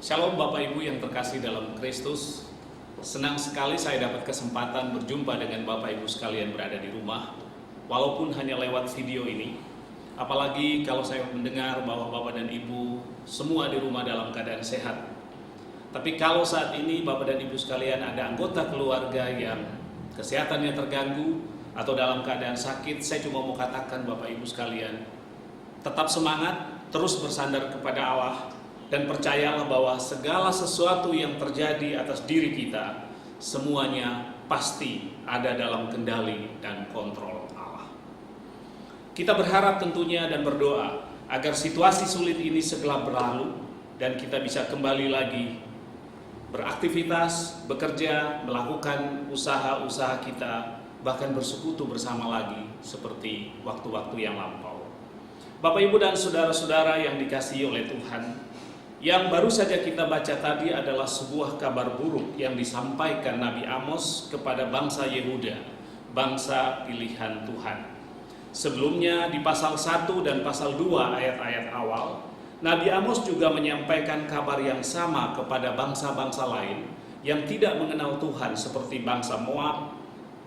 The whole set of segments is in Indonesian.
Shalom Bapak Ibu yang terkasih dalam Kristus. Senang sekali saya dapat kesempatan berjumpa dengan Bapak Ibu sekalian berada di rumah, walaupun hanya lewat video ini. Apalagi kalau saya mendengar bahwa Bapak dan Ibu semua di rumah dalam keadaan sehat. Tapi kalau saat ini Bapak dan Ibu sekalian ada anggota keluarga yang kesehatannya terganggu atau dalam keadaan sakit, saya cuma mau katakan Bapak Ibu sekalian, tetap semangat, terus bersandar kepada Allah, dan percayalah bahwa segala sesuatu yang terjadi atas diri kita, semuanya pasti ada dalam kendali dan kontrol Allah. Kita berharap tentunya dan berdoa agar situasi sulit ini segera berlalu dan kita bisa kembali lagi beraktivitas, bekerja, melakukan usaha-usaha kita, bahkan bersekutu bersama lagi seperti waktu-waktu yang lampau. Bapak, Ibu, dan saudara-saudara yang dikasihi oleh Tuhan, yang baru saja kita baca tadi adalah sebuah kabar buruk yang disampaikan Nabi Amos kepada bangsa Yehuda, bangsa pilihan Tuhan. Sebelumnya di pasal 1 dan pasal 2 ayat-ayat awal, Nabi Amos juga menyampaikan kabar yang sama kepada bangsa-bangsa lain yang tidak mengenal Tuhan seperti bangsa Moab,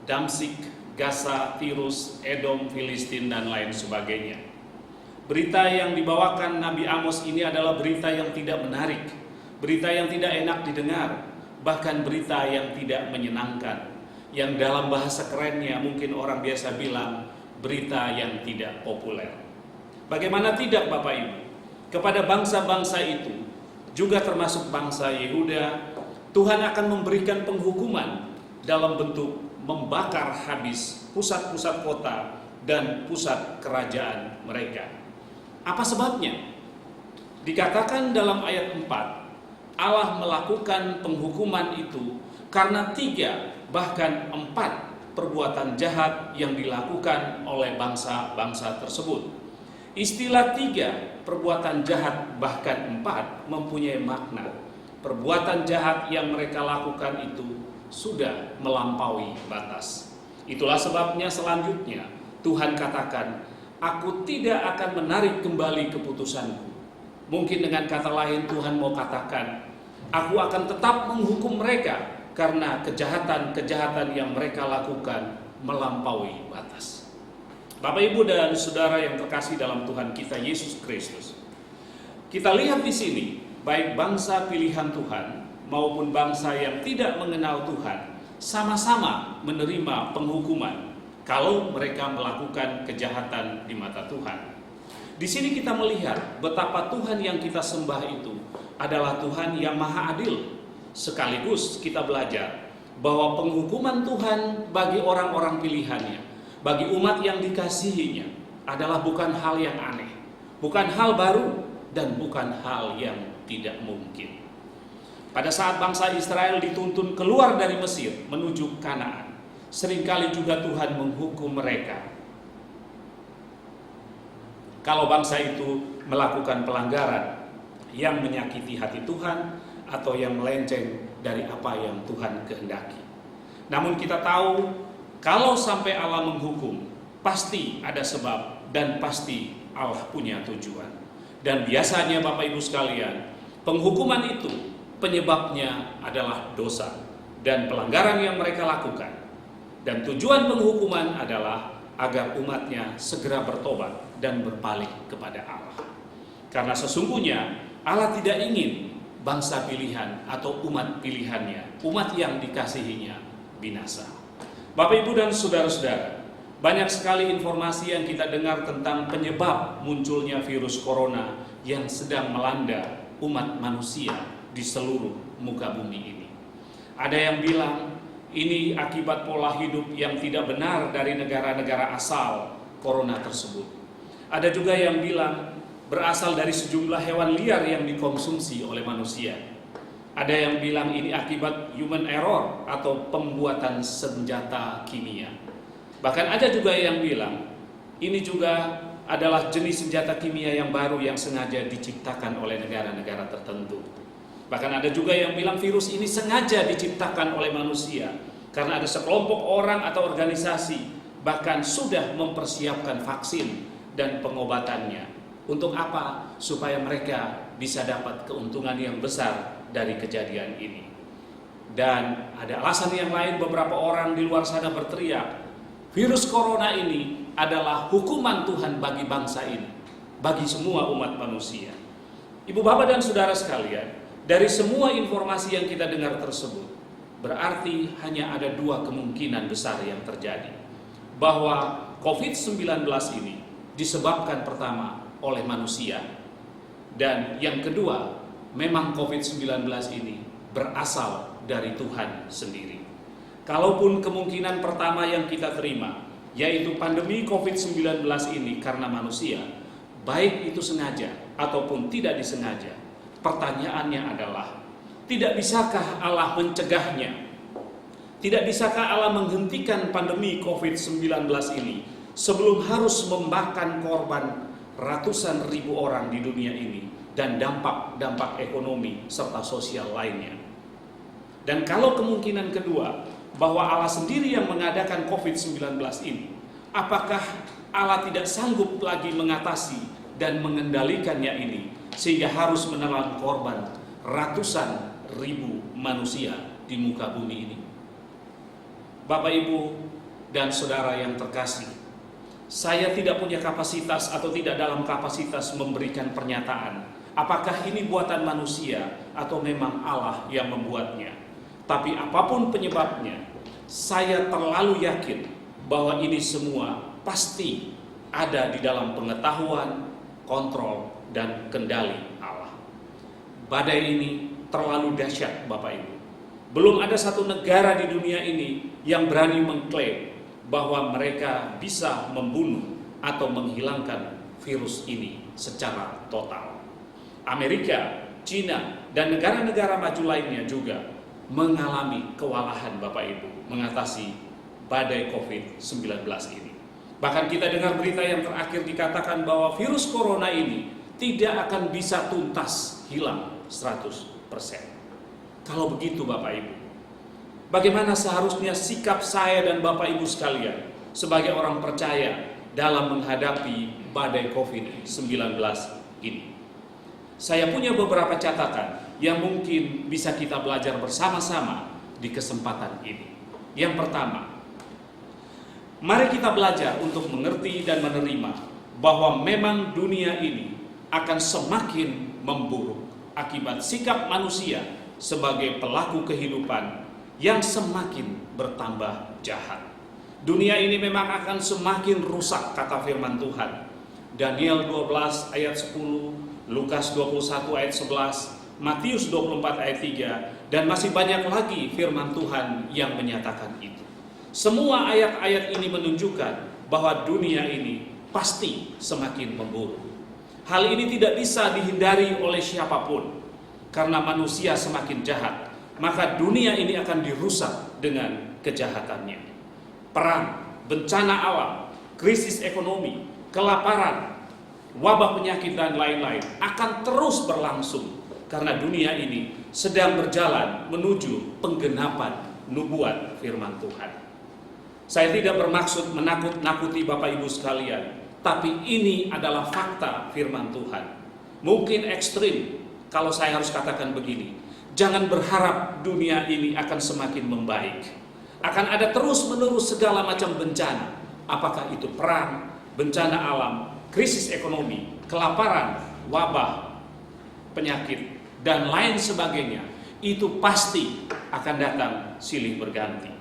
Damsik, Gaza, Tirus, Edom, Filistin, dan lain sebagainya. Berita yang dibawakan Nabi Amos ini adalah berita yang tidak menarik, berita yang tidak enak didengar, bahkan berita yang tidak menyenangkan, yang dalam bahasa kerennya mungkin orang biasa bilang berita yang tidak populer. Bagaimana tidak Bapak Ibu? Kepada bangsa-bangsa itu, juga termasuk bangsa Yehuda, Tuhan akan memberikan penghukuman dalam bentuk membakar habis pusat-pusat kota dan pusat kerajaan mereka. Apa sebabnya? Dikatakan dalam ayat 4, Allah melakukan penghukuman itu karena 3 bahkan 4 perbuatan jahat yang dilakukan oleh bangsa-bangsa tersebut. Istilah 3 perbuatan jahat bahkan 4 mempunyai makna. Perbuatan jahat yang mereka lakukan itu sudah melampaui batas. Itulah sebabnya selanjutnya Tuhan katakan, aku tidak akan menarik kembali keputusanku. Mungkin dengan kata lain Tuhan mau katakan, aku akan tetap menghukum mereka karena kejahatan-kejahatan yang mereka lakukan melampaui batas. Bapak, Ibu, dan saudara yang terkasih dalam Tuhan kita Yesus Kristus, kita lihat di sini baik bangsa pilihan Tuhan maupun bangsa yang tidak mengenal Tuhan sama-sama menerima penghukuman kalau mereka melakukan kejahatan di mata Tuhan. Di sini kita melihat betapa Tuhan yang kita sembah itu adalah Tuhan yang maha adil. Sekaligus kita belajar bahwa penghukuman Tuhan bagi orang-orang pilihannya, bagi umat yang dikasihinya adalah bukan hal yang aneh, bukan hal baru, dan bukan hal yang tidak mungkin. Pada saat bangsa Israel dituntun keluar dari Mesir menuju Kanaan, seringkali juga Tuhan menghukum mereka kalau bangsa itu melakukan pelanggaran yang menyakiti hati Tuhan atau yang melenceng dari apa yang Tuhan kehendaki. Namun kita tahu kalau sampai Allah menghukum, pasti ada sebab dan pasti Allah punya tujuan. Dan biasanya Bapak Ibu sekalian, penghukuman itu penyebabnya adalah dosa dan pelanggaran yang mereka lakukan. Dan tujuan penghukuman adalah agar umatnya segera bertobat dan berpaling kepada Allah. Karena sesungguhnya Allah tidak ingin bangsa pilihan atau umat pilihannya, umat yang dikasihinya, binasa. Bapak, Ibu, dan saudara-saudara, banyak sekali informasi yang kita dengar tentang penyebab munculnya virus corona yang sedang melanda umat manusia di seluruh muka bumi ini. Ada yang bilang ini akibat pola hidup yang tidak benar dari negara-negara asal corona tersebut. Ada juga yang bilang berasal dari sejumlah hewan liar yang dikonsumsi oleh manusia. Ada yang bilang ini akibat human error atau pembuatan senjata kimia. Bahkan ada juga yang bilang ini juga adalah jenis senjata kimia yang baru yang sengaja diciptakan oleh negara-negara tertentu. Bahkan ada juga yang bilang virus ini sengaja diciptakan oleh manusia karena ada sekelompok orang atau organisasi bahkan sudah mempersiapkan vaksin dan pengobatannya. Untuk apa? Supaya mereka bisa dapat keuntungan yang besar dari kejadian ini. Dan ada alasan yang lain, beberapa orang di luar sana berteriak, virus corona ini adalah hukuman Tuhan bagi bangsa ini, bagi semua umat manusia. Ibu, bapak, dan saudara sekalian, dari semua informasi yang kita dengar tersebut, berarti hanya ada dua kemungkinan besar yang terjadi. Bahwa COVID-19 ini disebabkan pertama oleh manusia, dan yang kedua, memang COVID-19 ini berasal dari Tuhan sendiri. Kalaupun kemungkinan pertama yang kita terima, yaitu pandemi COVID-19 ini karena manusia, baik itu sengaja ataupun tidak disengaja, pertanyaannya adalah, tidak bisakah Allah mencegahnya? Tidak bisakah Allah menghentikan pandemi COVID-19 ini sebelum harus memakan korban ratusan ribu orang di dunia ini dan dampak ekonomi serta sosial lainnya? Dan kalau kemungkinan kedua, bahwa Allah sendiri yang mengadakan COVID-19 ini, apakah Allah tidak sanggup lagi mengatasi dan mengendalikannya ini sehingga harus menelan korban ratusan ribu manusia di muka bumi ini? Bapak, Ibu, dan saudara yang terkasih, saya tidak punya kapasitas atau tidak dalam kapasitas memberikan pernyataan apakah ini buatan manusia atau memang Allah yang membuatnya. Tapi apapun penyebabnya, saya terlalu yakin bahwa ini semua pasti ada di dalam pengetahuan, kontrol, dan kendali Allah. Badai ini terlalu dahsyat, Bapak Ibu. Belum ada satu negara di dunia ini yang berani mengklaim bahwa mereka bisa membunuh atau menghilangkan virus ini secara total. Amerika, China, dan negara-negara maju lainnya juga mengalami kewalahan, Bapak Ibu, mengatasi badai COVID-19 ini. Bahkan kita dengar berita yang terakhir dikatakan bahwa virus corona ini tidak akan bisa tuntas hilang 100%. Kalau begitu, Bapak Ibu, bagaimana seharusnya sikap saya dan Bapak Ibu sekalian sebagai orang percaya dalam menghadapi badai COVID-19 ini? Saya punya beberapa catatan yang mungkin bisa kita belajar bersama-sama di kesempatan ini. Yang pertama, mari kita belajar untuk mengerti dan menerima bahwa memang dunia ini akan semakin memburuk akibat sikap manusia sebagai pelaku kehidupan yang semakin bertambah jahat. Dunia ini memang akan semakin rusak, kata firman Tuhan. Daniel 12 ayat 10, Lukas 21 ayat 11, Matius 24 ayat 3, dan masih banyak lagi firman Tuhan yang menyatakan itu. Semua ayat-ayat ini menunjukkan bahwa dunia ini pasti semakin memburuk. Hal ini tidak bisa dihindari oleh siapapun. Karena manusia semakin jahat, maka dunia ini akan dirusak dengan kejahatannya. Perang, bencana alam, krisis ekonomi, kelaparan, wabah penyakit, dan lain-lain akan terus berlangsung karena dunia ini sedang berjalan menuju penggenapan nubuat firman Tuhan. Saya tidak bermaksud menakut-nakuti Bapak Ibu sekalian, tapi ini adalah fakta firman Tuhan. Mungkin ekstrim kalau saya harus katakan begini, jangan berharap dunia ini akan semakin membaik. Akan ada terus-menerus segala macam bencana, apakah itu perang, bencana alam, krisis ekonomi, kelaparan, wabah, penyakit, dan lain sebagainya. Itu pasti akan datang silih berganti.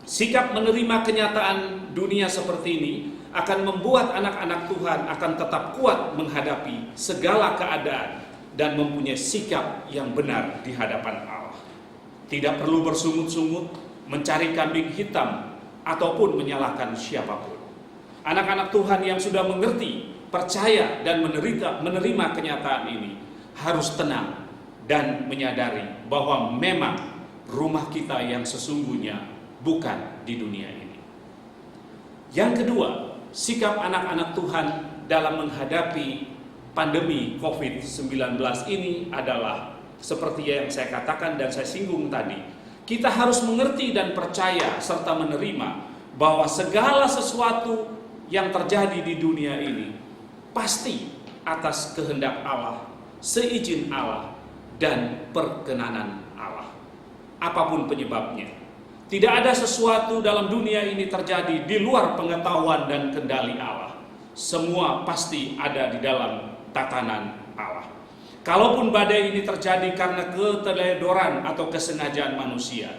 Sikap menerima kenyataan dunia seperti ini akan membuat anak-anak Tuhan akan tetap kuat menghadapi segala keadaan dan mempunyai sikap yang benar di hadapan Allah. Tidak perlu bersungut-sungut, mencari kambing hitam, ataupun menyalahkan siapapun. Anak-anak Tuhan yang sudah mengerti, percaya, dan menerima kenyataan ini harus tenang dan menyadari bahwa memang rumah kita yang sesungguhnya bukan di dunia ini. Yang kedua, sikap anak-anak Tuhan dalam menghadapi pandemi COVID-19 ini adalah seperti yang saya katakan dan saya singgung tadi. Kita harus mengerti dan percaya serta menerima bahwa segala sesuatu yang terjadi di dunia ini pasti atas kehendak Allah, seizin Allah, dan perkenanan Allah. Apapun penyebabnya, tidak ada sesuatu dalam dunia ini terjadi di luar pengetahuan dan kendali Allah. Semua pasti ada di dalam tatanan Allah. Kalaupun badai ini terjadi karena keteledoran atau kesengajaan manusia,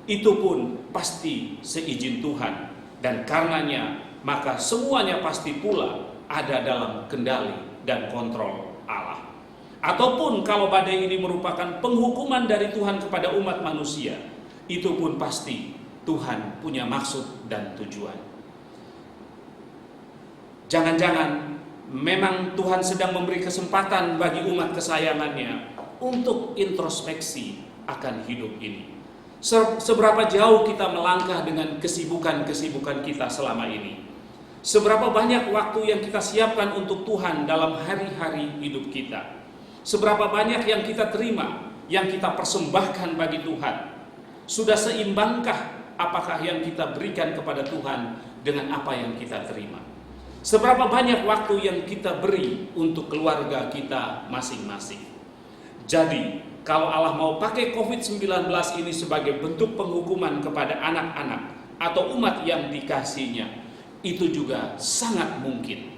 itu pun pasti seizin Tuhan, dan karenanya maka semuanya pasti pula ada dalam kendali dan kontrol Allah. Ataupun kalau badai ini merupakan penghukuman dari Tuhan kepada umat manusia, itu pun pasti Tuhan punya maksud dan tujuan. Jangan-jangan memang Tuhan sedang memberi kesempatan bagi umat kesayangannya untuk introspeksi akan hidup ini. Seberapa jauh kita melangkah dengan kesibukan-kesibukan kita selama ini? Seberapa banyak waktu yang kita siapkan untuk Tuhan dalam hari-hari hidup kita? Seberapa banyak yang kita terima, yang kita persembahkan bagi Tuhan? Sudah seimbangkah apakah yang kita berikan kepada Tuhan dengan apa yang kita terima? Seberapa banyak waktu yang kita beri untuk keluarga kita masing-masing? Jadi, kalau Allah mau pakai COVID-19 ini sebagai bentuk penghukuman kepada anak-anak atau umat yang dikasihinya, itu juga sangat mungkin.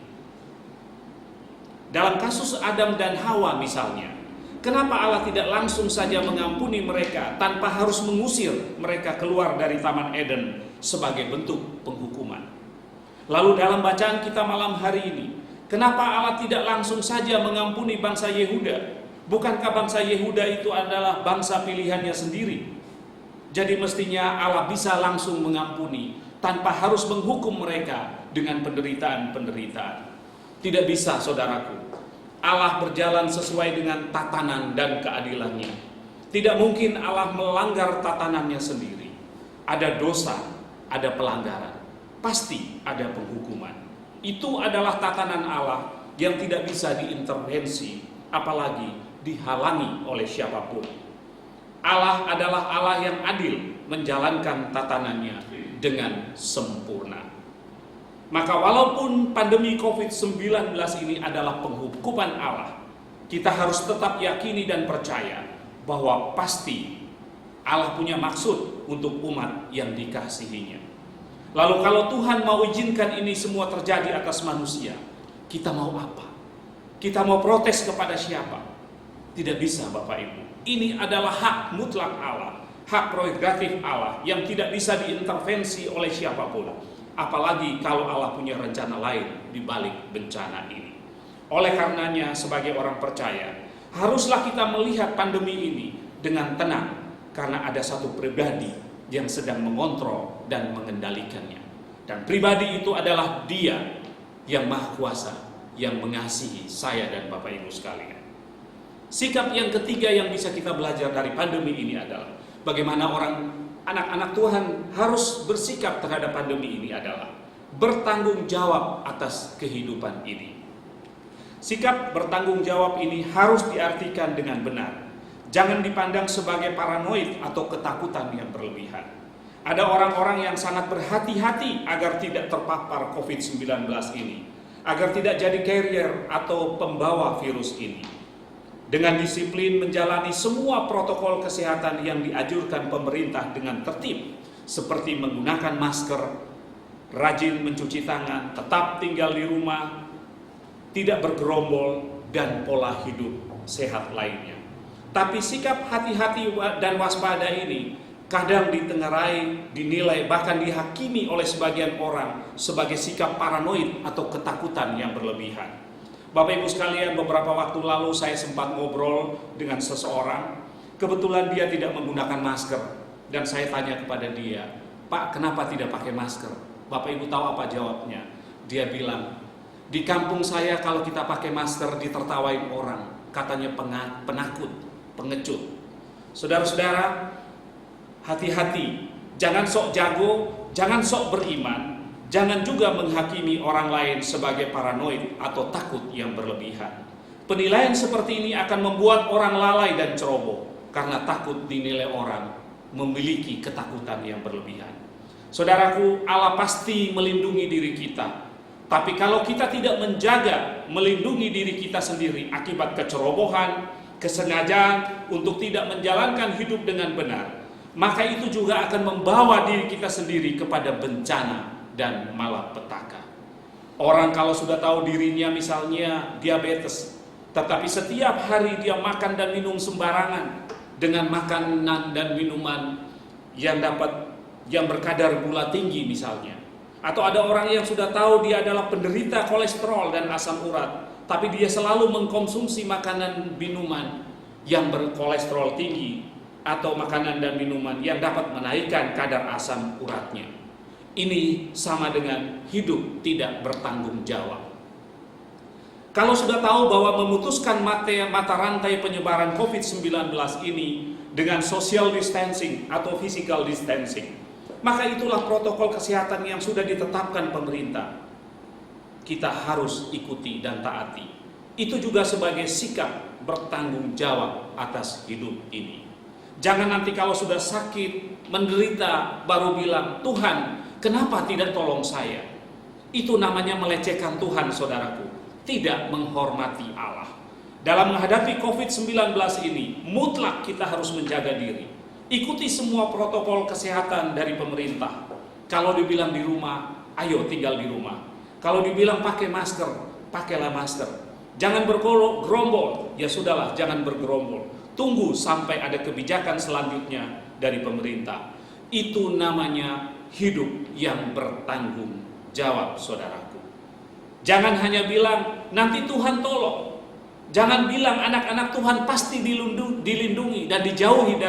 Dalam kasus Adam dan Hawa misalnya, kenapa Allah tidak langsung saja mengampuni mereka tanpa harus mengusir mereka keluar dari Taman Eden sebagai bentuk penghukuman? Lalu dalam bacaan kita malam hari ini, kenapa Allah tidak langsung saja mengampuni bangsa Yehuda? Bukankah bangsa Yehuda itu adalah bangsa pilihannya sendiri? Jadi mestinya Allah bisa langsung mengampuni tanpa harus menghukum mereka dengan penderitaan-penderitaan. Tidak bisa, saudaraku. Allah berjalan sesuai dengan tatanan dan keadilannya. Tidak mungkin Allah melanggar tatanannya sendiri. Ada dosa, ada pelanggaran, pasti ada penghukuman. Itu adalah tatanan Allah yang tidak bisa diintervensi, apalagi dihalangi oleh siapapun. Allah adalah Allah yang adil, menjalankan tatanannya dengan sempurna. Maka walaupun pandemi COVID-19 ini adalah penghukuman Allah, kita harus tetap yakini dan percaya bahwa pasti Allah punya maksud untuk umat yang dikasihinya. Lalu kalau Tuhan mau izinkan ini semua terjadi atas manusia, kita mau apa? Kita mau protes kepada siapa? Tidak bisa, Bapak Ibu. Ini adalah hak mutlak Allah, hak prerogatif Allah yang tidak bisa diintervensi oleh siapapun. Apalagi kalau Allah punya rencana lain di balik bencana ini. Oleh karenanya, sebagai orang percaya, haruslah kita melihat pandemi ini dengan tenang, karena ada satu pribadi yang sedang mengontrol dan mengendalikannya. Dan pribadi itu adalah Dia yang Maha Kuasa, yang mengasihi saya dan Bapak Ibu sekalian. Sikap yang ketiga yang bisa kita belajar dari pandemi ini adalah bagaimana anak-anak Tuhan harus bersikap terhadap pandemi ini adalah bertanggung jawab atas kehidupan ini. Sikap bertanggung jawab ini harus diartikan dengan benar. Jangan dipandang sebagai paranoid atau ketakutan yang berlebihan. Ada orang-orang yang sangat berhati-hati agar tidak terpapar COVID-19 ini, agar tidak jadi carrier atau pembawa virus ini. Dengan disiplin menjalani semua protokol kesehatan yang dianjurkan pemerintah dengan tertib, seperti menggunakan masker, rajin mencuci tangan, tetap tinggal di rumah, tidak bergerombol, dan pola hidup sehat lainnya. Tapi sikap hati-hati dan waspada ini kadang ditengarai, dinilai, bahkan dihakimi oleh sebagian orang sebagai sikap paranoid atau ketakutan yang berlebihan. Bapak Ibu sekalian, beberapa waktu lalu saya sempat ngobrol dengan seseorang. Kebetulan dia tidak menggunakan masker, dan saya tanya kepada dia, "Pak, kenapa tidak pakai masker?" Bapak Ibu tahu apa jawabnya? Dia bilang, "Di kampung saya kalau kita pakai masker ditertawain orang, katanya penakut, pengecut." Saudara-saudara, hati-hati, jangan sok jago, jangan sok beriman, jangan juga menghakimi orang lain sebagai paranoid atau takut yang berlebihan. Penilaian seperti ini akan membuat orang lalai dan ceroboh karena takut dinilai orang memiliki ketakutan yang berlebihan. Saudaraku, Allah pasti melindungi diri kita. Tapi kalau kita tidak menjaga, melindungi diri kita sendiri akibat kecerobohan, kesengajaan untuk tidak menjalankan hidup dengan benar, maka itu juga akan membawa diri kita sendiri kepada bencana dan malapetaka. Orang kalau sudah tahu dirinya misalnya diabetes, tetapi setiap hari dia makan dan minum sembarangan dengan makanan dan minuman yang berkadar gula tinggi misalnya. Atau ada orang yang sudah tahu dia adalah penderita kolesterol dan asam urat, tapi dia selalu mengkonsumsi makanan minuman yang berkolesterol tinggi atau makanan dan minuman yang dapat menaikkan kadar asam uratnya. Ini sama dengan hidup tidak bertanggung jawab. Kalau sudah tahu bahwa memutuskan mata rantai penyebaran COVID-19 ini dengan social distancing atau physical distancing, maka itulah protokol kesehatan yang sudah ditetapkan pemerintah. Kita harus ikuti dan taati. Itu juga sebagai sikap bertanggung jawab atas hidup ini. Jangan nanti kalau sudah sakit, menderita, baru bilang, "Tuhan, kenapa tidak tolong saya?" Itu namanya melecehkan Tuhan, saudaraku. Tidak menghormati Allah. Dalam menghadapi COVID-19 ini, mutlak kita harus menjaga diri. Ikuti semua protokol kesehatan dari pemerintah. Kalau dibilang di rumah, ayo tinggal di rumah. Kalau dibilang pakai masker, pakailah masker. Jangan bergerombol, ya sudahlah, jangan bergerombol. Tunggu sampai ada kebijakan selanjutnya dari pemerintah. Itu namanya hidup yang bertanggung jawab, saudaraku. Jangan hanya bilang, nanti Tuhan tolong. Jangan bilang anak-anak Tuhan pasti dilindungi dan dijauhi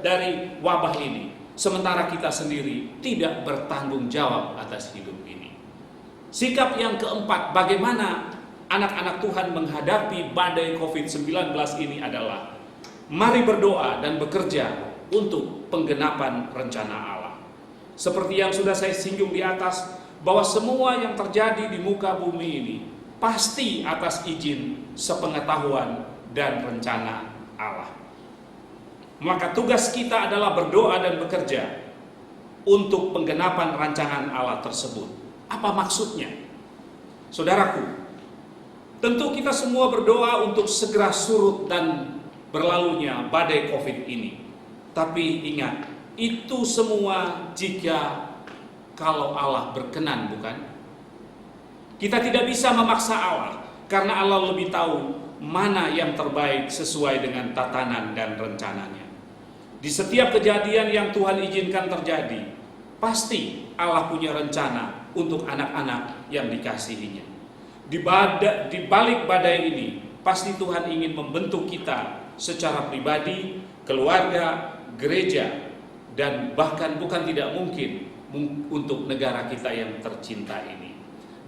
dari wabah ini. Sementara kita sendiri tidak bertanggung jawab atas hidup ini. Sikap yang keempat, bagaimana anak-anak Tuhan menghadapi badai COVID-19 ini adalah mari berdoa dan bekerja untuk penggenapan rencana Allah. Seperti yang sudah saya singgung di atas, bahwa semua yang terjadi di muka bumi ini pasti atas izin, sepengetahuan, dan rencana Allah. Maka tugas kita adalah berdoa dan bekerja untuk penggenapan rancangan Allah tersebut. Apa maksudnya? Saudaraku, tentu kita semua berdoa untuk segera surut dan berlalunya badai COVID ini. Tapi ingat, itu semua jika kalau Allah berkenan, bukan? Kita tidak bisa memaksa Allah, karena Allah lebih tahu mana yang terbaik sesuai dengan tatanan dan rencananya. Di setiap kejadian yang Tuhan izinkan terjadi, pasti Allah punya rencana untuk anak-anak yang dikasihinya. Di balik badai ini, pasti Tuhan ingin membentuk kita secara pribadi, keluarga, gereja, dan bahkan bukan tidak mungkin untuk negara kita yang tercinta ini.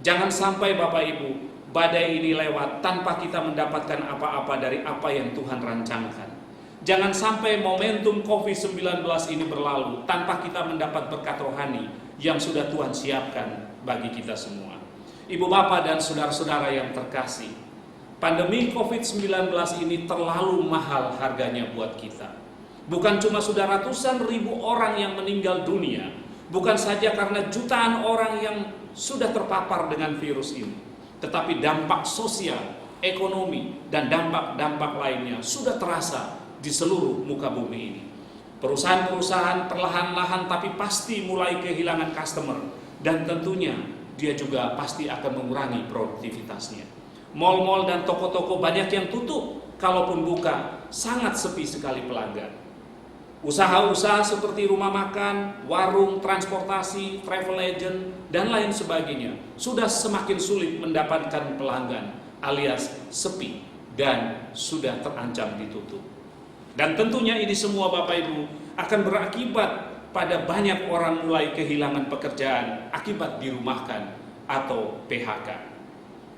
Jangan sampai Bapak Ibu, badai ini lewat tanpa kita mendapatkan apa-apa dari apa yang Tuhan rancangkan. Jangan sampai momentum COVID-19 ini berlalu tanpa kita mendapat berkat rohani yang sudah Tuhan siapkan bagi kita semua. Ibu Bapak dan saudara-saudara yang terkasih, pandemi COVID-19 ini terlalu mahal harganya buat kita. Bukan cuma sudah ratusan ribu orang yang meninggal dunia, bukan saja karena jutaan orang yang sudah terpapar dengan virus ini, tetapi dampak sosial, ekonomi, dan dampak-dampak lainnya sudah terasa di seluruh muka bumi ini. Perusahaan-perusahaan perlahan-lahan tapi pasti mulai kehilangan customer, dan tentunya dia juga pasti akan mengurangi produktivitasnya. Mal-mal dan toko-toko banyak yang tutup, kalaupun buka sangat sepi sekali pelanggan. Usaha-usaha seperti rumah makan, warung, transportasi, travel agent, dan lain sebagainya sudah semakin sulit mendapatkan pelanggan alias sepi dan sudah terancam ditutup. Dan tentunya ini semua Bapak Ibu akan berakibat pada banyak orang mulai kehilangan pekerjaan akibat dirumahkan atau PHK.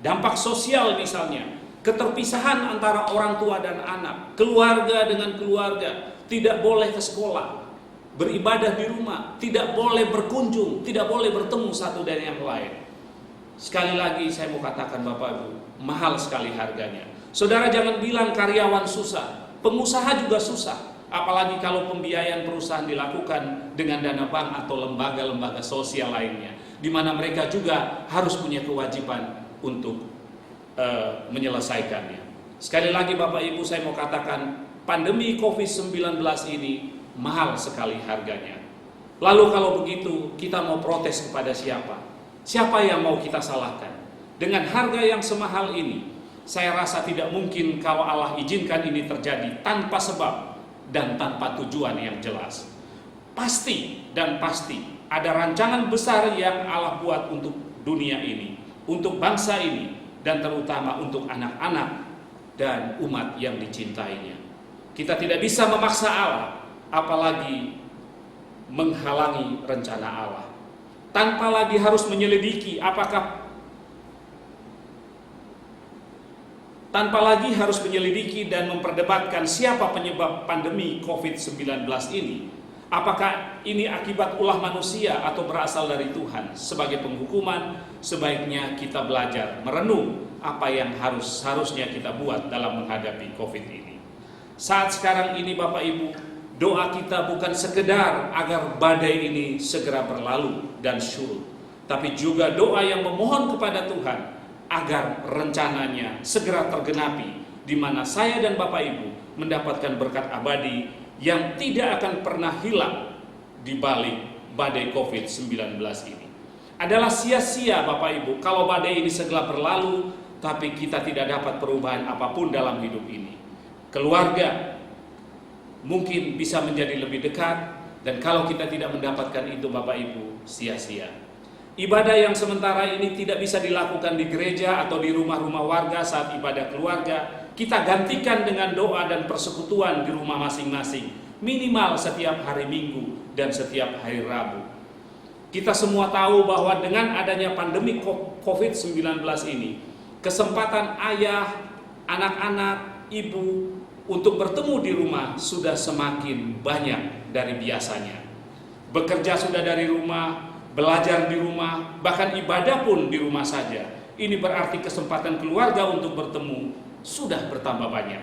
Dampak sosial misalnya, keterpisahan antara orang tua dan anak, keluarga dengan keluarga, tidak boleh ke sekolah, beribadah di rumah, tidak boleh berkunjung, tidak boleh bertemu satu dan yang lain. Sekali lagi saya mau katakan Bapak Ibu, mahal sekali harganya. Saudara jangan bilang karyawan susah, pengusaha juga susah. Apalagi kalau pembiayaan perusahaan dilakukan dengan dana bank atau lembaga-lembaga sosial lainnya. di mana mereka juga harus punya kewajiban untuk menyelesaikannya. Sekali lagi Bapak Ibu, saya mau katakan pandemi COVID-19 ini mahal sekali harganya. Lalu kalau begitu kita mau protes kepada siapa? Siapa yang mau kita salahkan? Dengan harga yang semahal ini, saya rasa tidak mungkin kalau Allah izinkan ini terjadi tanpa sebab dan tanpa tujuan yang jelas. Pasti dan pasti ada rancangan besar yang Allah buat untuk dunia ini, untuk bangsa ini, dan terutama untuk anak-anak dan umat yang dicintainya. Kita tidak bisa memaksa Allah, apalagi menghalangi rencana Allah. Tanpa lagi harus menyelidiki dan memperdebatkan siapa penyebab pandemi COVID-19 ini. Apakah ini akibat ulah manusia atau berasal dari Tuhan? Sebagai penghukuman, sebaiknya kita belajar merenung apa yang harusnya kita buat dalam menghadapi COVID ini. Saat sekarang ini Bapak Ibu, doa kita bukan sekedar agar badai ini segera berlalu dan surut, tapi juga doa yang memohon kepada Tuhan agar rencananya segera tergenapi, di mana saya dan Bapak Ibu mendapatkan berkat abadi yang tidak akan pernah hilang di balik badai COVID-19 ini. Adalah sia-sia Bapak Ibu kalau badai ini segera berlalu, tapi kita tidak dapat perubahan apapun dalam hidup ini. Keluarga mungkin bisa menjadi lebih dekat, dan kalau kita tidak mendapatkan itu Bapak Ibu, sia-sia. Ibadah yang sementara ini tidak bisa dilakukan di gereja atau di rumah-rumah warga saat ibadah keluarga, kita gantikan dengan doa dan persekutuan di rumah masing-masing, minimal setiap hari Minggu dan setiap hari Rabu. Kita semua tahu bahwa dengan adanya pandemi COVID-19 ini, kesempatan ayah, anak-anak, ibu untuk bertemu di rumah sudah semakin banyak dari biasanya. Bekerja sudah dari rumah, belajar di rumah, bahkan ibadah pun di rumah saja. Ini berarti kesempatan keluarga untuk bertemu sudah bertambah banyak.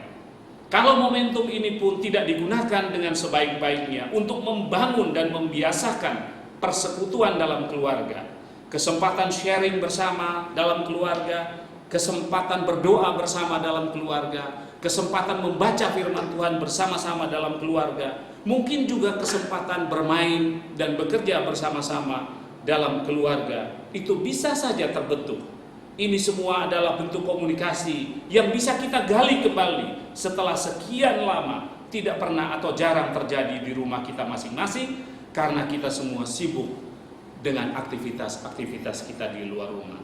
Kalau momentum ini pun tidak digunakan dengan sebaik-baiknya untuk membangun dan membiasakan persekutuan dalam keluarga, kesempatan sharing bersama dalam keluarga, kesempatan berdoa bersama dalam keluarga, kesempatan membaca firman Tuhan bersama-sama dalam keluarga, mungkin juga kesempatan bermain dan bekerja bersama-sama dalam keluarga, itu bisa saja terbentuk. Ini semua adalah bentuk komunikasi yang bisa kita gali kembali setelah sekian lama tidak pernah atau jarang terjadi di rumah kita masing-masing, karena kita semua sibuk dengan aktivitas-aktivitas kita di luar rumah.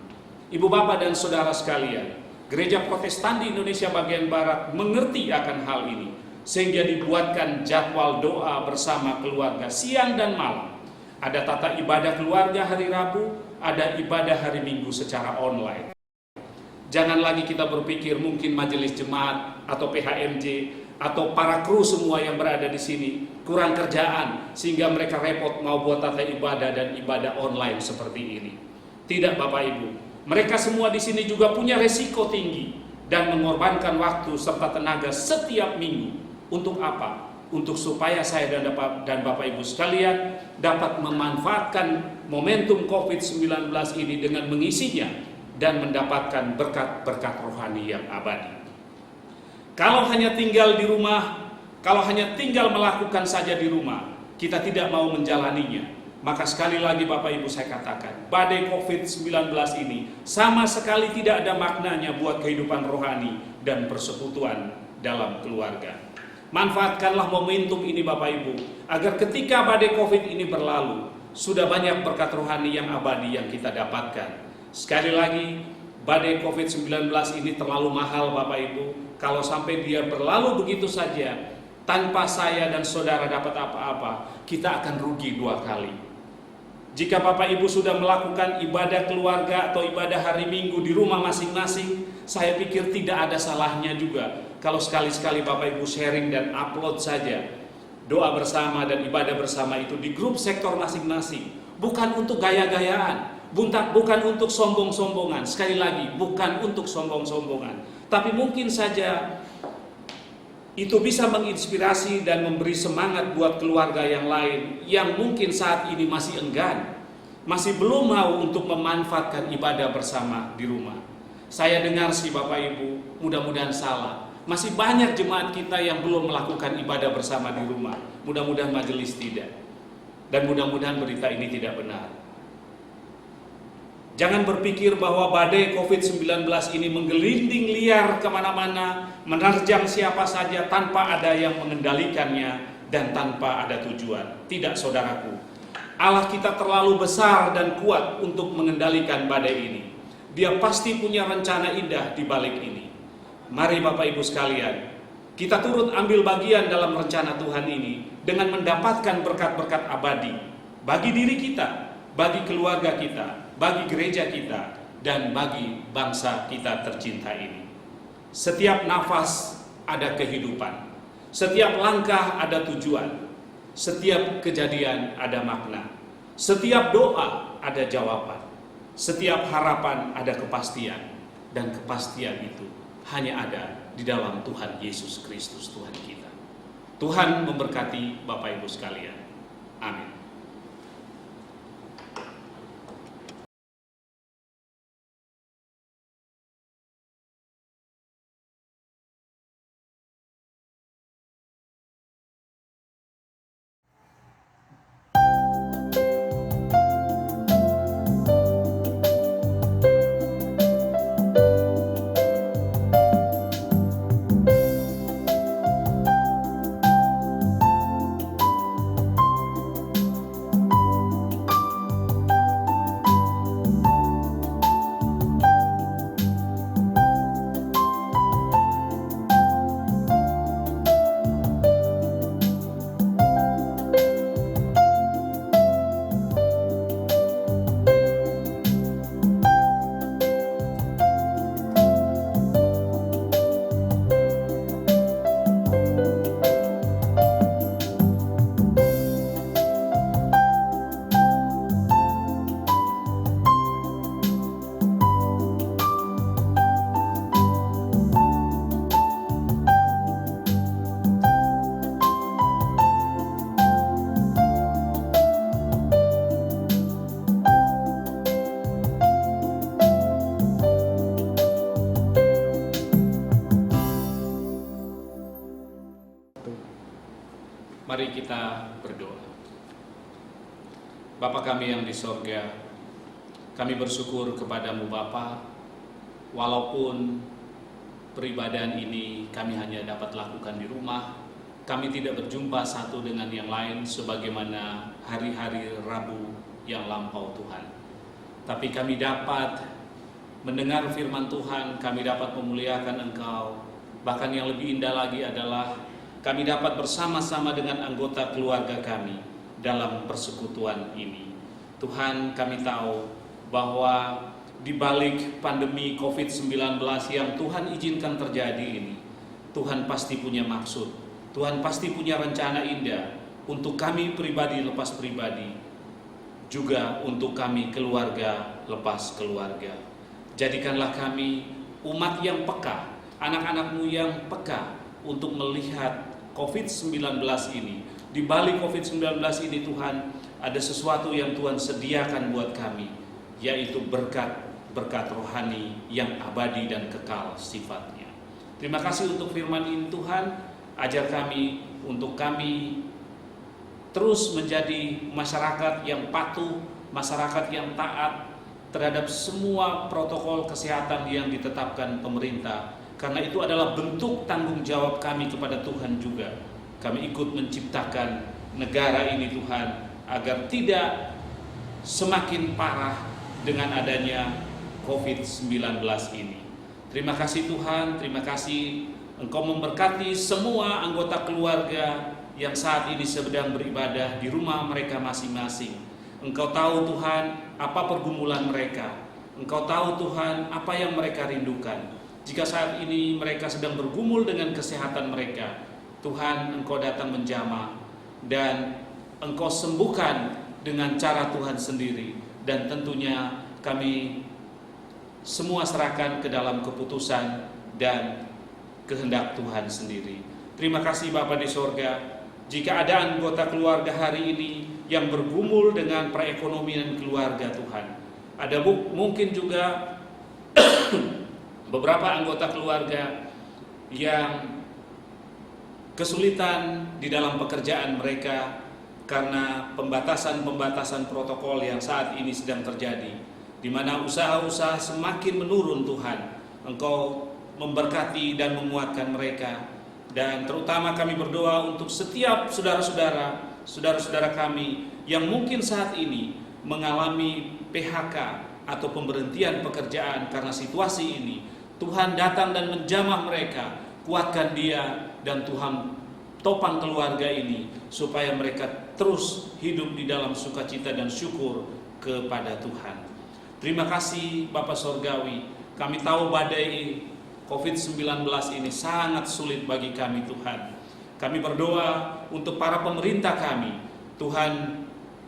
Ibu bapak dan saudara sekalian, Gereja Protestan di Indonesia bagian Barat mengerti akan hal ini, sehingga dibuatkan jadwal doa bersama keluarga siang dan malam. Ada tata ibadah keluarga hari Rabu, ada ibadah hari Minggu secara online. Jangan lagi kita berpikir mungkin majelis jemaat atau PHMJ atau para kru semua yang berada di sini kurang kerjaan sehingga mereka repot mau buat tata ibadah dan ibadah online seperti ini. Tidak Bapak Ibu, mereka semua di sini juga punya resiko tinggi dan mengorbankan waktu serta tenaga setiap minggu. Untuk apa? Untuk supaya saya dan Bapak Ibu sekalian dapat memanfaatkan momentum COVID-19 ini dengan mengisinya dan mendapatkan berkat-berkat rohani yang abadi. Kalau hanya tinggal di rumah, kalau hanya tinggal melakukan saja di rumah, kita tidak mau menjalaninya, maka sekali lagi Bapak Ibu saya katakan, badai COVID-19 ini sama sekali tidak ada maknanya buat kehidupan rohani dan persekutuan dalam keluarga. Manfaatkanlah momentum ini Bapak Ibu, agar ketika badai COVID ini berlalu, sudah banyak berkat rohani yang abadi yang kita dapatkan. Sekali lagi, badai COVID-19 ini terlalu mahal Bapak Ibu. Kalau sampai dia berlalu begitu saja, tanpa saya dan saudara dapat apa-apa, kita akan rugi dua kali. Jika Bapak Ibu sudah melakukan ibadah keluarga atau ibadah hari Minggu di rumah masing-masing, saya pikir tidak ada salahnya juga kalau sekali-sekali Bapak Ibu sharing dan upload saja doa bersama dan ibadah bersama itu di grup sektor masing-masing. Bukan untuk gaya-gayaan, bukan untuk sombong-sombongan. Sekali lagi, bukan untuk sombong-sombongan. Tapi mungkin saja itu bisa menginspirasi dan memberi semangat buat keluarga yang lain yang mungkin saat ini masih enggan. masih belum mau untuk memanfaatkan ibadah bersama di rumah. Saya dengar sih Bapak Ibu, mudah-mudahan salah. Masih banyak jemaat kita yang belum melakukan ibadah bersama di rumah. Mudah-mudahan majelis tidak. Dan mudah-mudahan berita ini tidak benar. Jangan berpikir bahwa badai COVID-19 ini menggelinding liar kemana-mana, menerjang siapa saja tanpa ada yang mengendalikannya dan tanpa ada tujuan. Tidak, saudaraku. Allah kita terlalu besar dan kuat untuk mengendalikan badai ini. Dia pasti punya rencana indah di balik ini. Mari Bapak Ibu sekalian, kita turut ambil bagian dalam rencana Tuhan ini dengan mendapatkan berkat-berkat abadi bagi diri kita, bagi keluarga kita, bagi gereja kita, dan bagi bangsa kita tercinta ini. Setiap nafas ada kehidupan, setiap langkah ada tujuan, setiap kejadian ada makna, setiap doa ada jawaban, setiap harapan ada kepastian, dan kepastian itu hanya ada di dalam Tuhan Yesus Kristus Tuhan kita. Tuhan memberkati Bapak Ibu sekalian. Amin. Mari kita berdoa. Bapa kami yang di sorga, kami bersyukur kepadamu Bapa, walaupun peribadahan ini kami hanya dapat lakukan di rumah, kami tidak berjumpa satu dengan yang lain sebagaimana hari-hari Rabu yang lampau Tuhan. Tapi kami dapat mendengar firman Tuhan, kami dapat memuliakan Engkau. Bahkan yang lebih indah lagi adalah kami dapat bersama-sama dengan anggota keluarga kami dalam persekutuan ini. Tuhan, kami tahu bahwa di balik pandemi COVID-19 yang Tuhan izinkan terjadi ini, Tuhan pasti punya maksud, Tuhan pasti punya rencana indah untuk kami pribadi lepas pribadi, juga untuk kami keluarga lepas keluarga. Jadikanlah kami umat yang peka, anak-anak-Mu yang peka untuk melihat COVID-19 ini. Di balik COVID-19 ini Tuhan, ada sesuatu yang Tuhan sediakan buat kami, yaitu berkat rohani yang abadi dan kekal sifatnya. Terima kasih untuk firman ini Tuhan. Ajar kami untuk kami terus menjadi masyarakat yang patuh, masyarakat yang taat terhadap semua protokol kesehatan yang ditetapkan pemerintah. Karena itu adalah bentuk tanggung jawab kami kepada Tuhan juga. Kami ikut menciptakan negara ini Tuhan, agar tidak semakin parah dengan adanya COVID-19 ini. Terima kasih Tuhan, terima kasih Engkau memberkati semua anggota keluarga yang saat ini sedang beribadah di rumah mereka masing-masing. Engkau tahu Tuhan apa pergumulan mereka. Engkau tahu Tuhan apa yang mereka rindukan. Jika saat ini mereka sedang bergumul dengan kesehatan mereka, Tuhan Engkau datang menjamah dan Engkau sembuhkan dengan cara Tuhan sendiri. Dan tentunya kami semua serahkan ke dalam keputusan dan kehendak Tuhan sendiri. Terima kasih Bapa di sorga. jika ada anggota keluarga hari ini yang bergumul dengan perekonomian keluarga Tuhan. Ada mungkin juga beberapa anggota keluarga yang kesulitan di dalam pekerjaan mereka karena pembatasan-pembatasan protokol yang saat ini sedang terjadi, di mana usaha-usaha semakin menurun. Tuhan, Engkau memberkati dan menguatkan mereka. Dan terutama kami berdoa untuk setiap saudara-saudara kami yang mungkin saat ini mengalami PHK atau pemberhentian pekerjaan karena situasi ini. Tuhan datang dan menjamah mereka, kuatkan dia, dan Tuhan topang keluarga ini supaya mereka terus hidup di dalam sukacita dan syukur kepada Tuhan. Terima kasih Bapa Sorgawi. Kami tahu badai COVID-19 ini sangat sulit bagi kami Tuhan. Kami berdoa untuk para pemerintah kami. Tuhan,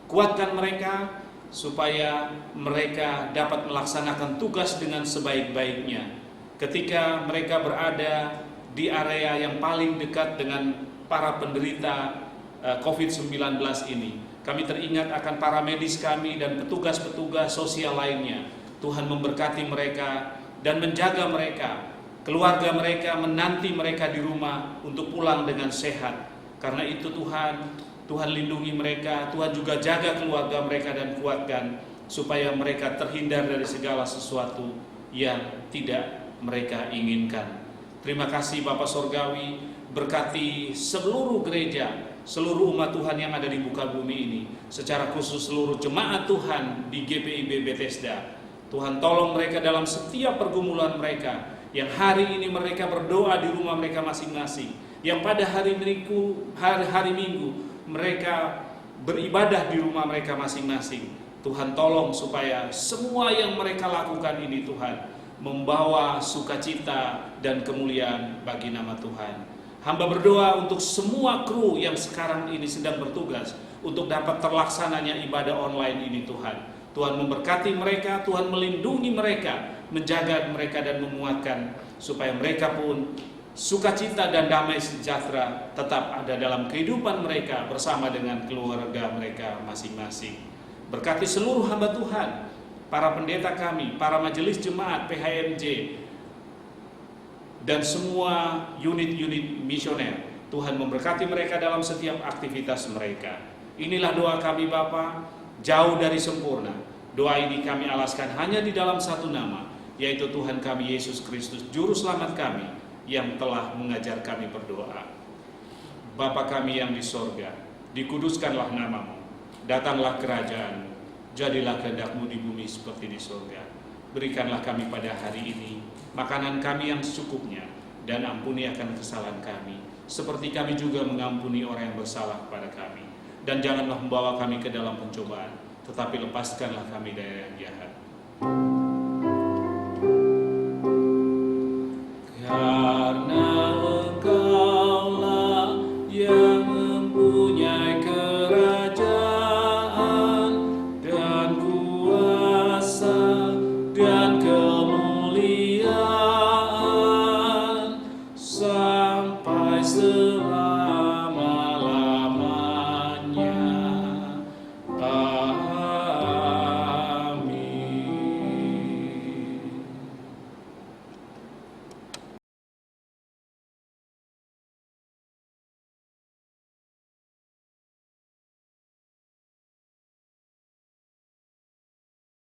kuatkan mereka supaya mereka dapat melaksanakan tugas dengan sebaik-baiknya. Ketika mereka berada di area yang paling dekat dengan para penderita COVID-19 ini, kami teringat akan para medis kami dan petugas-petugas sosial lainnya. Tuhan memberkati mereka dan menjaga mereka. Keluarga mereka menanti mereka di rumah untuk pulang dengan sehat. Karena itu Tuhan lindungi mereka, Tuhan juga jaga keluarga mereka dan kuatkan supaya mereka terhindar dari segala sesuatu yang tidak mereka inginkan. Terima kasih Bapa Sorgawi, berkati seluruh gereja, seluruh umat Tuhan yang ada di muka bumi ini, secara khusus seluruh jemaat Tuhan di GPIB Bethesda. Tuhan tolong mereka dalam setiap pergumulan mereka, yang hari ini mereka berdoa di rumah mereka masing-masing, yang pada hari Minggu mereka beribadah di rumah mereka masing-masing. Tuhan tolong supaya semua yang mereka lakukan ini Tuhan membawa sukacita dan kemuliaan bagi nama Tuhan. Hamba berdoa untuk semua kru yang sekarang ini sedang bertugas untuk dapat terlaksananya ibadah online ini Tuhan. Tuhan memberkati mereka, Tuhan melindungi mereka, menjaga mereka dan menguatkan supaya mereka pun sukacita dan damai sejahtera tetap ada dalam kehidupan mereka bersama dengan keluarga mereka masing-masing. Berkati seluruh hamba Tuhan, para pendeta kami, para majelis jemaat PHMJ, dan semua unit-unit misioner. Tuhan memberkati mereka dalam setiap aktivitas mereka. Inilah doa kami Bapa, jauh dari sempurna. Doa ini kami alaskan hanya di dalam satu nama, yaitu Tuhan kami Yesus Kristus, Juru Selamat kami, yang telah mengajar kami berdoa. Bapa kami yang di sorga, dikuduskanlah namamu, datanglah kerajaan, jadilah kehendak-Mu di bumi seperti di sorga. Berikanlah kami pada hari ini makanan kami yang secukupnya, dan ampuni akan kesalahan kami, seperti kami juga mengampuni orang yang bersalah kepada kami. Dan janganlah membawa kami ke dalam pencobaan, tetapi lepaskanlah kami dari yang jahat. Karena